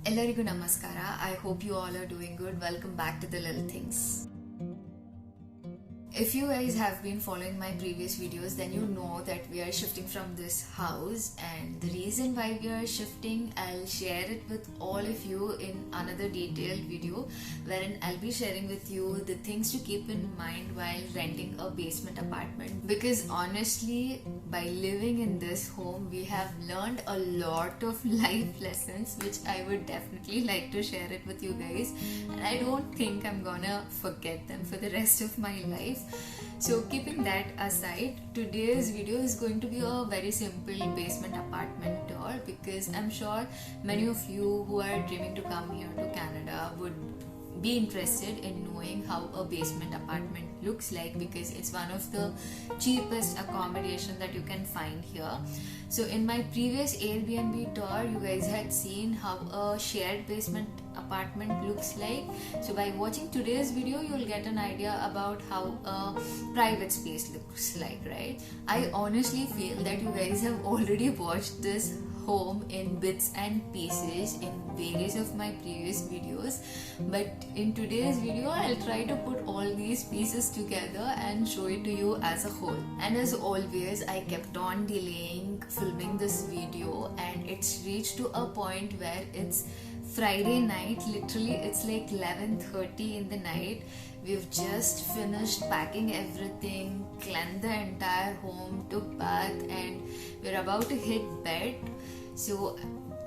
ಎಲ್ಲರಿಗೂ ನಮಸ್ಕಾರ. I hope you all are doing good. Welcome back to the Little Things. If you guys have been following my previous videos, then you know that we are shifting from this house, and the reason why we are shifting, I'll share it with all of you in another detailed video wherein I'll be sharing with you the things to keep in mind while renting a basement apartment, because honestly, by living in this home we have learned a lot of life lessons which I would definitely like to share it with you guys, and I don't think I'm gonna forget them for the rest of my life. So keeping that aside, today's video is going to be a very simple basement apartment tour, because I'm sure many of you who are dreaming to come here to Canada would be interested in knowing how a basement apartment looks like, because it's one of the cheapest accommodation that you can find here. So in my previous Airbnb tour, you guys had seen how a shared basement apartment looks like. So by watching today's video, you'll get an idea about how a private space looks like, right? I honestly feel that you guys have already watched this home in bits and pieces in various of my previous videos, but in today's video I'll try to put all these pieces together and show it to you as a whole. And as always, I kept on delaying filming this video, and it's reached to a point where it's Friday night. Literally it's like 11:30 in the night. We've just finished packing everything, cleaned the entire home, took bath, and we're about to hit bed. So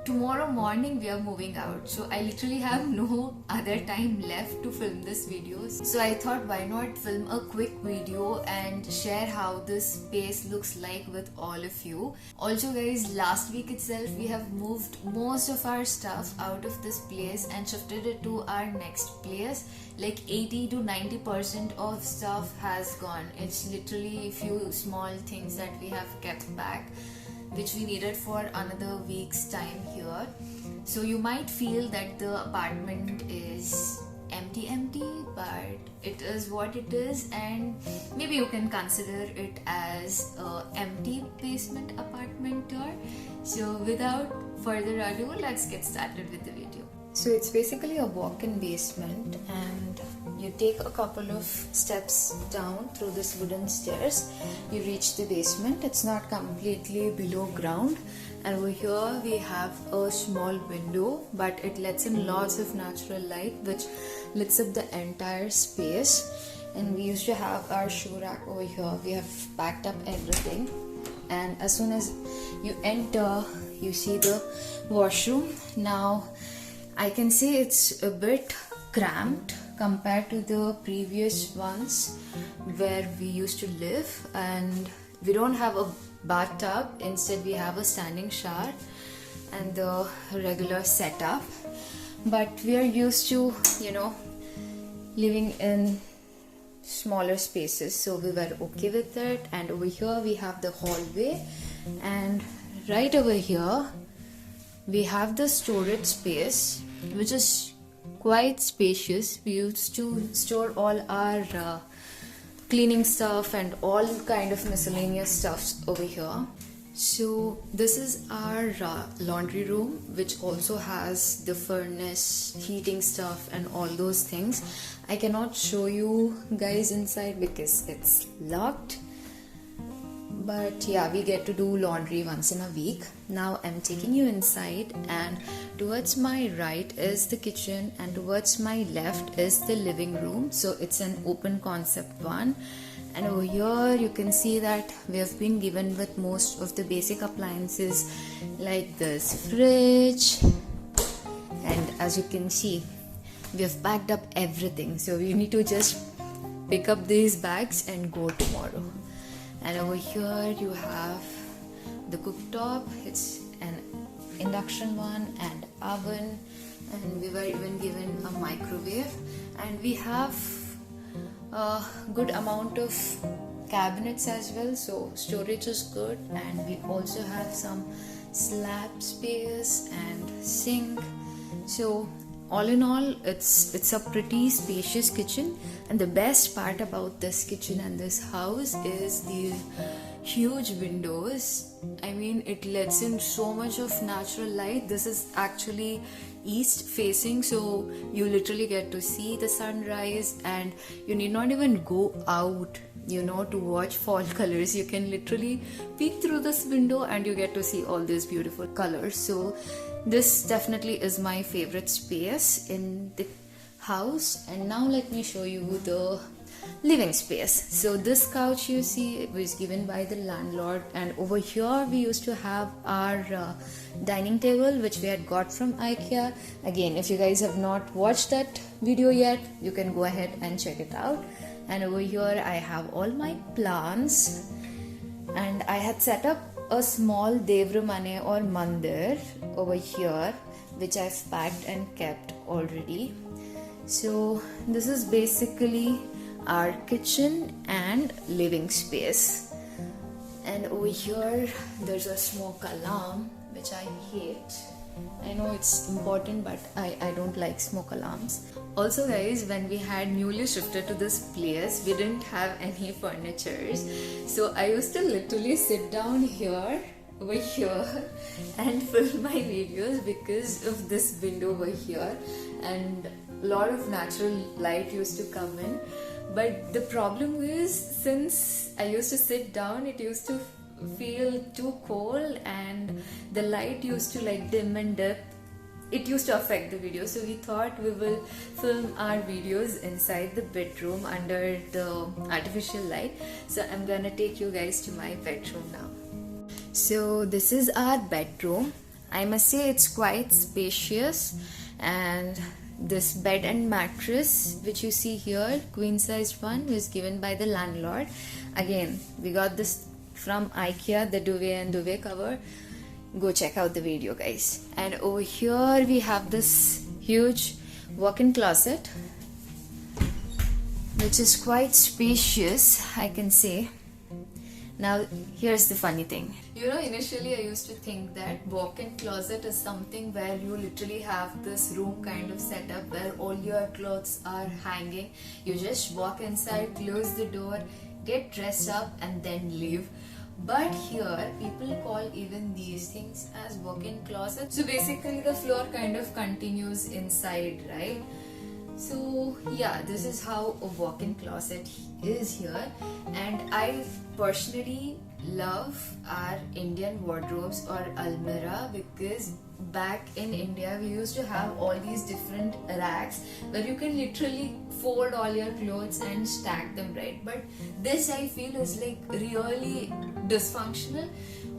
tomorrow morning we are moving out, so I literally have no other time left to film this video. So I thought, why not film a quick video and share how this space looks like with all of you. Also guys, last week itself we have moved most of our stuff out of this place and shifted it to our next place. Like 80 to 90% of stuff has gone. It's literally a few small things that we have kept back, which we needed for another week's time here. So you might feel that the apartment is empty, but it is what it is, and maybe you can consider it as a empty basement apartment tour. So without further ado, let's get started with the video. So it's basically a walk-in basement, and you take a couple of steps down through this wooden stairs, you reach the basement. It's not completely below ground, and over here we have a small window, but it lets in lots of natural light which lights up the entire space. And we used to have our shoe rack over here. We have packed up everything, and as soon as you enter, you see the washroom. Now I can say it's a bit cramped compared to the previous ones where we used to live, and we don't have a bathtub. Instead we have a standing shower and the regular setup, but we are used to living in smaller spaces, so we were okay with it. And over here we have the hallway, and right over here we have the storage space, which is quite spacious. We used to store all our cleaning stuff and all kind of miscellaneous stuffs over here. So this is our laundry room, which also has the furnace, heating stuff and all those things. I cannot show you guys inside because it's locked, but yeah, we get to do laundry once in a week. Now I'm taking you inside, and towards my right is the kitchen and towards my left is the living room. So it's an open concept one, and over here you can see that we have been given with most of the basic appliances like this fridge, and as you can see we have packed up everything, so you need to just pick up these bags and go tomorrow. And over here you have the cooktop. It's an induction one and oven, and we were even given a microwave, and we have a good amount of cabinets as well, so storage is good. And we also have some slab space and sink. So all in all, it's a pretty spacious kitchen. And the best part about this kitchen and this house is the huge windows. I mean, it lets in so much of natural light. This is actually east facing, so you literally get to see the sunrise, and you need not even go out, you know, to watch fall colors. You can literally peek through this window and you get to see all these beautiful colors. So this definitely is my favorite space in the house. And now let me show you the living space. So this couch you see was given by the landlord, and over here we used to have our dining table, which we had got from IKEA. Again, if you guys have not watched that video yet, you can go ahead and check it out. And over here I have all my plants, and I had set up a small devramane or mandir over here, which I've packed and kept already. So this is basically our kitchen and living space. And over here there's a smoke alarm, which I hate. I know it's important, but I don't like smoke alarms. Also guys, when we had newly shifted to this place, we didn't have any furnitures, so I used to literally sit down here, over here, and film my videos because of this window over here, and a lot of natural light used to come in. But the problem is, since I used to sit down, it used to feel too cold and the light used to like dim and dip. It used to affect the video, so we thought we will film our videos inside the bedroom under the artificial light. So I'm gonna take you guys to my bedroom now. So this is our bedroom. I must say it's quite spacious, and this bed and mattress which you see here, queen sized one, was given by the landlord. Again, we got this from IKEA, the duvet and duvet cover. Go check out the video guys. And over here we have this huge walk-in closet, which is quite spacious, I can say. Now here's the funny thing. You know, initially I used to think that walk-in closet is something where you literally have this room kind of setup where all your clothes are hanging. You just walk inside, close the door, get dressed up and then leave. But here people call even these things as walk-in closet. So basically the floor kind of continues inside, right? So yeah, this is how a walk-in closet is here. And I personally love our Indian wardrobes or almirah, because back in India we used to have all these different racks where you can literally fold all your clothes and stack them, right? But this I feel is like really dysfunctional.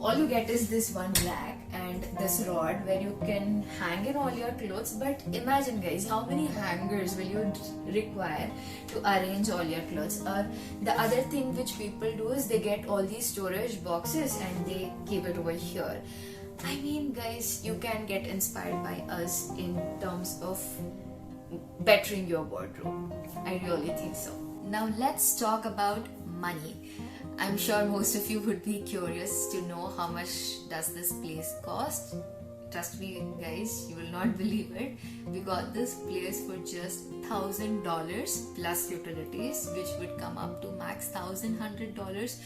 All you get is this one rack and this rod where you can hang in all your clothes. But imagine guys, how many hangers will you require to arrange all your clothes? Or the other thing which people do is they get all these storage boxes and they keep it over here. I mean guys, you can get inspired by us in terms of bettering your wardrobe. I really think so. Now let's talk about money. I'm sure most of you would be curious to know how much does this place cost. Trust me guys, you will not believe it. We got this place for just $1,000 plus utilities, which would come up to max $1,100,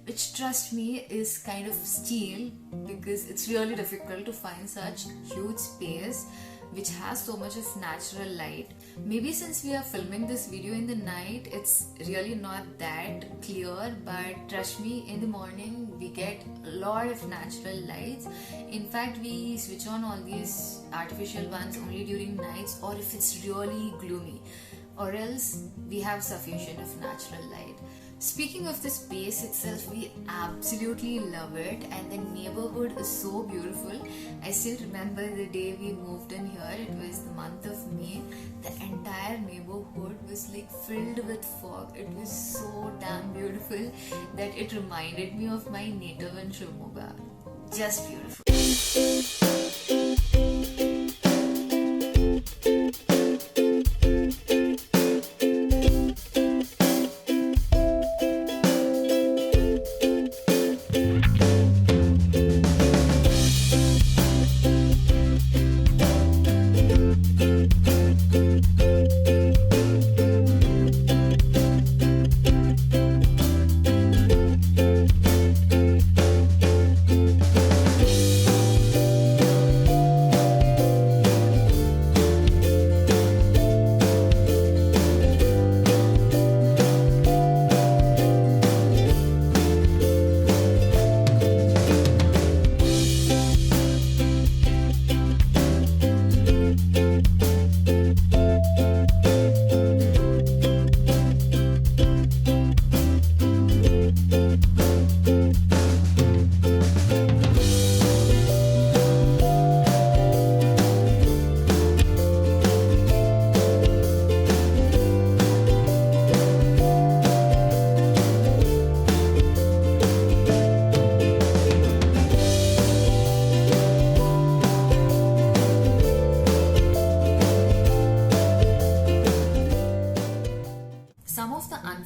which trust me is kind of steal, because it's really difficult to find such huge space which has so much of natural light. Maybe since we are filming this video in the night, it's really not that clear, but trust me, in the morning we get a lot of natural lights. In fact, we switch on all these artificial ones only during nights or if it's really gloomy, or else we have sufficient of natural light. Speaking of the space itself, we absolutely love it, and the neighborhood is so beautiful. I still remember the day we moved in here. It was the month of May. The entire neighborhood was like filled with fog. It was so damn beautiful that it reminded me of my native in Shimoga. Just beautiful.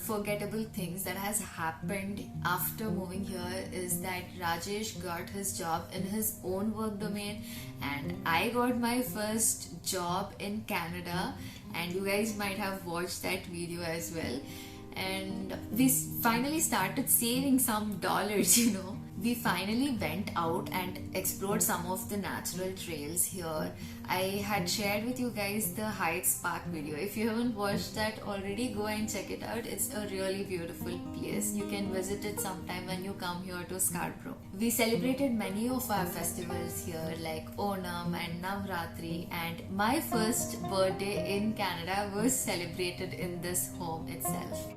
unforgettable things that has happened after moving here is that Rajesh got his job in his own work domain, and I got my first job in Canada, and you guys might have watched that video as well. And we finally started saving some dollars, We finally went out and explored some of the natural trails here. I had shared with you guys the Heights Park video. If you haven't watched that already, go and check it out. It's a really beautiful place. You can visit it sometime when you come here to Scarborough. We celebrated many of our festivals here like Onam and Navratri, and my first birthday in Canada was celebrated in this home itself.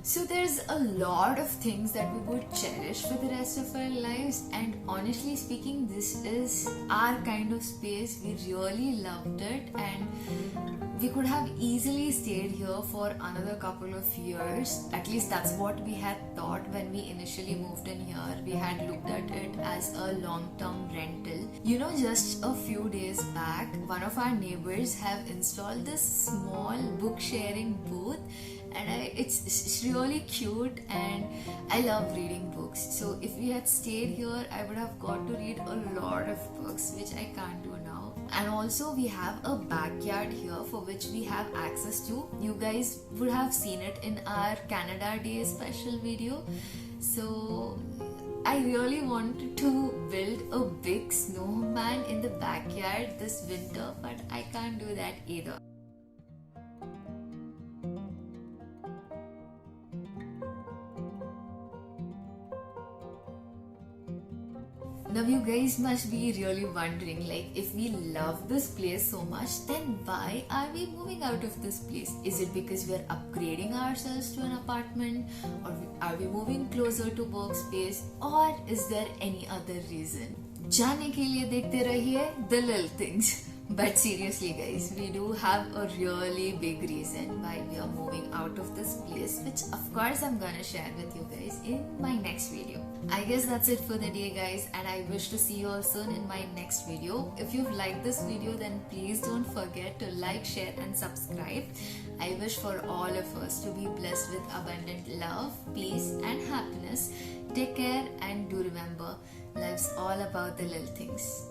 So there's a lot of things that we would cherish for the rest of our lives, and honestly speaking, this is our kind of space. We really loved it, and we could have easily stayed here for another couple of years. At least that's what we had thought when we initially moved in here. We had looked at it as a long-term rental. Just a few days back, one of our neighbors have installed this small book sharing booth, and it's really cute, and I love reading books. So if we had stayed here, I would have got to read a lot of books, which I can't do now. And also we have a backyard here for which we have access to. You guys would have seen it in our Canada Day special video. So I really wanted to build a big snowman in the backyard this winter, but I can't do that either. Now you guys must be really wondering, if we love this place so much, then why are we moving out of this place? Is it because we are upgrading ourselves to an apartment, or are we moving closer to workspace, or is there any other reason? जानने के लिए देखते रहिए The Little Things. But seriously guys, we do have a really big reason why we are moving out of this place, which of course I'm gonna share with you guys in my next video. I guess that's it for the day guys, and I wish to see you all soon in my next video. If you've liked this video, then please don't forget to like, share and subscribe. I wish for all of us to be blessed with abundant love, peace and happiness. Take care, and do remember, life's all about the little things.